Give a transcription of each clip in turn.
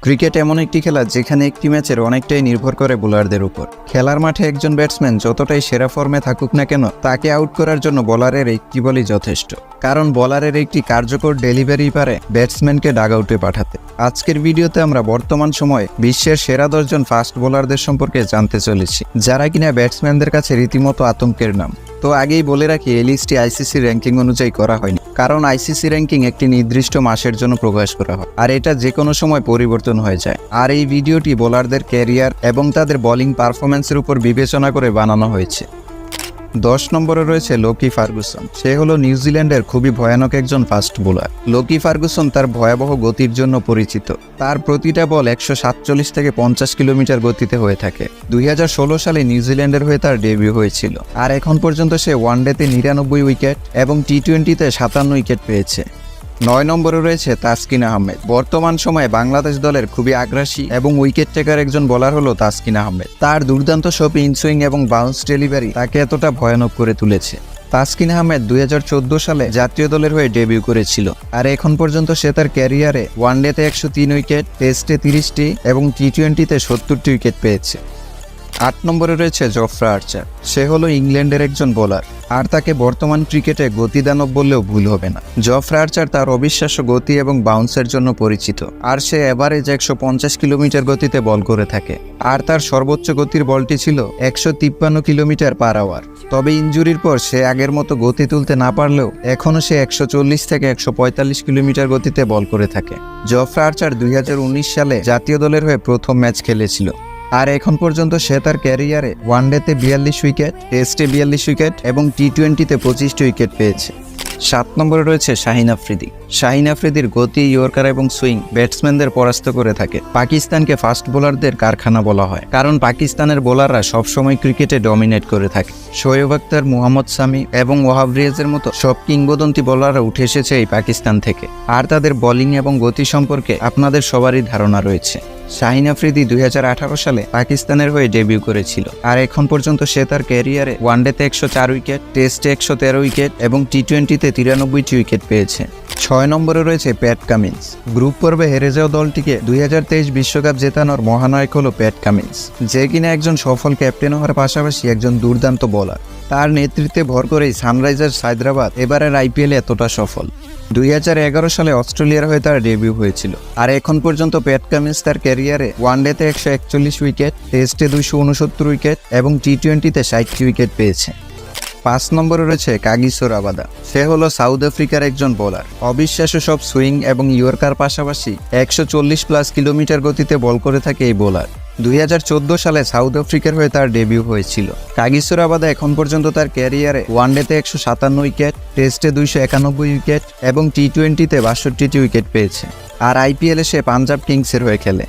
Cricket এমন একটি খেলা যেখানে একটি ম্যাচের অনেকটাই নির্ভর করে বোলারদের উপর। খেলার মাঠে একজন ব্যাটসম্যান যতটাই সেরা ফর্মে থাকুক না কেন, তাকে আউট করার জন্য বোলারের একটি বলই যথেষ্ট, কারণ বোলারের একটি কার্যকর ডেলিভারি পারে ব্যাটসম্যানকে ডাগ আউটে পাঠাতে। আজকের ভিডিওতে আমরা বর্তমান সময়ে বিশ্বের সেরা 10 জন ফাস্ট বোলারদের সম্পর্কে জানতে চলেছি, যারা কিনা ব্যাটসম্যানদের কাছে রীতিমতো আতঙ্কের নাম। তো আগেই বলে রাখি, এই লিস্টটি আইসিসি র্যাঙ্কিং অনুযায়ী করা হয়নি, কারণ আইসিসি র্যাঙ্কিং একটি নির্দিষ্ট মাসের জন্য প্রকাশ করা হয়, আর এটা যে কোনো সময় পরিবর্তন হয়ে যায়। আর এই ভিডিওটি বোলারদের ক্যারিয়ার এবং তাদের বোলিং পারফরম্যান্সের উপর বিবেচনা করে বানানো হয়েছে। 10 নম্বরে রয়েছে লোকি ফার্গুসন। সে হলো নিউজিল্যান্ডের খুবই ভয়ানক একজন ফাস্ট বোলার। লোকি ফার্গুসন তার ভয়াবহ গতির জন্য পরিচিত। তার প্রতিটা বল 147 থেকে 50 কিলোমিটার গতিতে হয়ে থাকে। 2016 সালে নিউজিল্যান্ডের হয়ে তার ডেবিউ হয়েছিল, আর এখন পর্যন্ত সে ওয়ানডেতে 99 উইকেট এবং টি-20তে 57 উইকেট পেয়েছে। 9 নম্বরে রয়েছে তাসকিন আহমেদ। বর্তমান সময়ে বাংলাদেশ দলের খুবই আগ্রাসী এবং উইকেট টেকার একজন বোলার হলো তাসকিন আহমেদ। তার দুর্দান্ত সব ইনসুইং এবং বাউন্স ডেলিভারি তাকে এতটা ভয়ানক করে তুলেছে। তাসকিন আহমেদ 2014 সালে জাতীয় দলের হয়ে ডেবিউ করেছিল, আর এখন পর্যন্ত সে তার ক্যারিয়ারে ওয়ানডেতে 103 উইকেট, টেস্টে 30টি এবং টি-20তে 70টি উইকেট পেয়েছে। 8 নম্বরে রয়েছে জফরা আর্চার। সে হলো ইংল্যান্ডের একজন বোলার, আর তাকে বর্তমান ক্রিকেটে গতিদানব বললেও ভুল হবে না। জফরা আর্চার তার অবিশ্বাস্য গতি এবং বাউন্সের জন্য পরিচিত, আর সে এভারেজ 150 কিলোমিটার গতিতে বল করে থাকে, আর তার সর্বোচ্চ গতির বলটি ছিল 153 কিলোমিটার পার আওয়ার। তবে ইনজুরির পর সে আগের মতো গতি তুলতে না পারলেও এখনও সে 140 থেকে 145 কিলোমিটার গতিতে বল করে থাকে। জফরা আর্চার 2019 সালে জাতীয় দলের হয়ে প্রথম ম্যাচ খেলেছিল, আর এখন পর্যন্ত সে তার ক্যারিয়ারে ওয়ানডেতে 42 উইকেট, টেস্টে 42 উইকেট এবং টি-20তে 25টি উইকেট পেয়েছে। 7 নম্বরে রয়েছে শাহিন আফ্রিদি। শাহিন আফ্রিদির গতি, ইয়র্কার এবং সুইং ব্যাটসম্যানদের পরাস্ত করে থাকে। পাকিস্তানকে ফাস্ট বোলারদের কারখানা বলা হয়, কারণ পাকিস্তানের বোলাররা সবসময় ক্রিকেটে ডমিনেট করে থাকে। শোয়েব আখতার, মোহাম্মদ সামি এবং ওয়াহাব রিয়াজের মতো সব কিংবদন্তি বোলাররা উঠে এসেছে এই পাকিস্তান থেকে, আর তাদের বোলিং এবং গতি সম্পর্কে আপনাদের সবারই ধারণা রয়েছে। শাহিন আফ্রিদি 2018 সালে পাকিস্তানের হয়ে ডেবিউ করেছিল, আর এখন পর্যন্ত সে তার ক্যারিয়ারে ওয়ানডেতে 104 উইকেট, টেস্টে 113 উইকেট এবং টি-20তে 93টি উইকেট পেয়েছে। 6 নম্বরে রয়েছে প্যাট কামিন্স। গ্রুপ পর্বে হেরে যাওয়া দলটিকে 2023 বিশ্বকাপ জেতানোর মহানায়ক হলো প্যাট কামিন্স, যে কিনা একজন সফল ক্যাপ্টেন হওয়ার পাশাপাশি একজন দুর্দান্ত বোলার। তার নেতৃত্বে ভর করেই সানরাইজার্স হায়দ্রাবাদ এবারের আইপিএলে এতটা সফল। 2011 সালে অস্ট্রেলিয়ার হয়ে তার ডেবিউ হয়েছিল, আর এখন পর্যন্ত প্যাট কামিন্স তার ক্যারিয়ারে ওয়ানডেতে 141 উইকেট, টেস্টে 269 উইকেট এবং টি-20তে 60টি উইকেট পেয়েছে। 5 নম্বরে রয়েছে কাগিসো রাবাদা। সে হলো সাউথ আফ্রিকার একজন বোলার। অবিশ্বাস্য সব সুইং এবং ইয়র্কার পাশাপাশি 140+ কিলোমিটার গতিতে বল করে থাকে এই বোলার। 2014 সালে সাউথ আফ্রিকার হয়ে তার ডেবিউ হয়েছিল। কাগিসো রাবাদা এখন পর্যন্ত তার ক্যারিয়ারে ওয়ানডেতে 157 উইকেট, টেস্টে 291 উইকেট এবং টি-20তে 62টি উইকেট পেয়েছে, আর আইপিএলে সে পাঞ্জাব কিংসের হয়ে খেলে।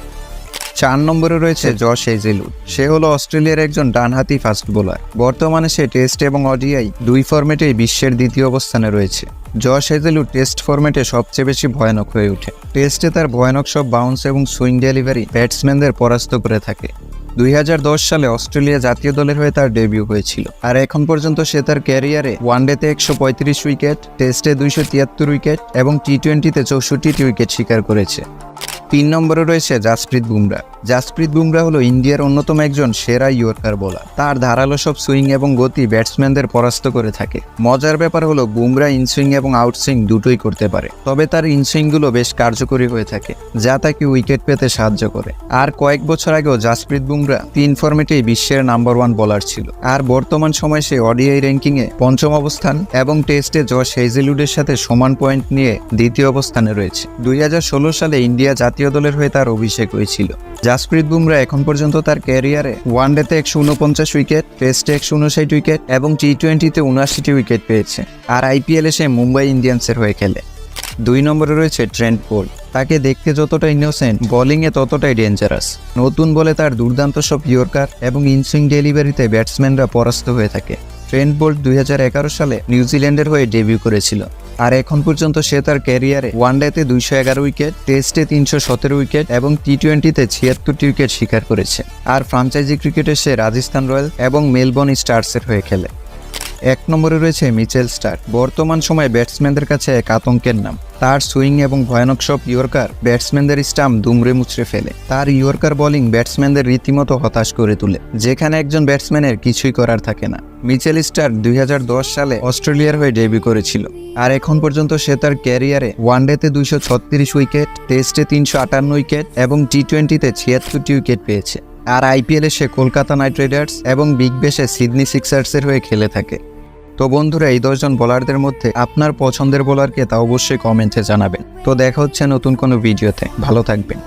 4 নম্বরে রয়েছে জশ হেজেলউড। সে হলো অস্ট্রেলিয়ার একজন ডানহাতি ফাস্ট বোলার। বর্তমানে সে টেস্ট এবং ওডিআই দুই ফরম্যাটেই বিশ্বের দ্বিতীয় অবস্থানে রয়েছে। জশ হেজেলউড টেস্ট ফরম্যাটে সবচেয়ে বেশি ভয়ানক হয়ে ওঠে। টেস্টে তার ভয়ানক সব বাউন্স এবং সুইং ডেলিভারি ব্যাটসম্যানদের পরাস্ত করে থাকে। 2010 সালে অস্ট্রেলিয়া জাতীয় দলের হয়ে তার ডেবিউ হয়েছিল, আর এখন পর্যন্ত সে তার ক্যারিয়ারে ওয়ানডেতে 135 উইকেট, টেস্টে 273 উইকেট এবং টি-20তে 64টি উইকেট শিকার করেছে। 3 নম্বরে রয়েছে জাসপ্রীত বুমরা। জাসপ্রীত বুমরা হলো ইন্ডিয়ার অন্যতম একজন সেরা ইয়র্কার বোলার। তার ধারালো সব সুইং এবং গতি ব্যাটসম্যানদের পরাস্ত করে থাকে। মজার ব্যাপার হলো বুমরা ইনসুইং এবং আউটসুইং দুটোই করতে পারে, তবে তার ইনসুইংগুলো বেশ কার্যকরী হয়ে থাকে, যা তাকে উইকেট পেতে সাহায্য করে। আর কয়েক বছর আগেও জাসপ্রীত বুমরা 3 ফরম্যাটেই বিশ্বের নাম্বার 1 বোলার ছিল, আর বর্তমান সময়ে সে ওডিআই র্যাঙ্কিংয়ে 5ম অবস্থান এবং টেস্টে জশ হেজেলউডের সাথে সমান পয়েন্ট নিয়ে 2য় অবস্থানে রয়েছে। 2016 সালে ইন্ডিয়া জাতীয় দলের হয়ে তার অভিষেক হয়েছিল। জাসপ্রীত বুমরা এখন পর্যন্ত তার ক্যারিয়ারে ওয়ানডেতে 149 উইকেট, টেস্টে 159 উইকেট এবং টি-20তে 79টি উইকেট পেয়েছে, আর আইপিএলে সে মুম্বাই ইন্ডিয়ান্সের হয়ে খেলে। 2 নম্বরে রয়েছে ট্রেন্ট বোল্ট। তাকে দেখতে যতটা ইনোসেন্ট, বোলিংয়ে ততটাই ডেঞ্জারাস। নতুন বলে তার দুর্দান্ত সব ইয়র্কার এবং ইনসুইং ডেলিভারিতে ব্যাটসম্যানরা পরাস্ত হয়ে থাকে। ট্রেন্ট বোল্ট 2011 সালে নিউজিল্যান্ডের হয়ে ডেবিউ করেছিল, আর এখন পর্যন্ত সে তার ক্যারিয়ারে ওয়ানডেতে 211 উইকেট, টেস্টে 317 উইকেট এবং টি-20তে 76টি উইকেট শিকার করেছে। আর ফ্র্যাঞ্চাইজি ক্রিকেটে সে রাজস্থান রয়্যাল এবং মেলবোর্ন স্টার্সের হয়ে খেলে। 1 নম্বরে রয়েছে মিচেল স্টার্ক। বর্তমান সময়ে ব্যাটসম্যানদের কাছে এক আতঙ্কের নাম। তার সুইং এবং ভয়ানক সব ইয়র্কার ব্যাটসম্যানদের স্টাম্প দুমড়ে মুচড়ে ফেলে। তার ইয়র্কার বোলিং ব্যাটসম্যানদের রীতিমতো হতাশ করে তোলে, যেখানে একজন ব্যাটসম্যানের কিছুই করার থাকে না। মিচেল স্টার্ক 2010 সালে অস্ট্রেলিয়ার হয়ে ডেবিউ করেছিল, আর এখন পর্যন্ত সে তার ক্যারিয়ারে ওয়ানডেতে 236 উইকেট, টেস্টে 358 উইকেট এবং টি-20তে 76টি উইকেট পেয়েছে। আর আইপিএলে সে কলকাতা নাইট রাইডার্স এবং বিগ ব্যাশে সিডনি সিক্সার্সের হয়ে খেলে থাকে। তো বন্ধুরা, এই 10 জন বোলারদের মধ্যে আপনার পছন্দের বোলারকে তা অবশ্যই কমেন্টে জানাবেন। তো দেখা হচ্ছে নতুন কোনো ভিডিওতে। ভালো থাকবেন।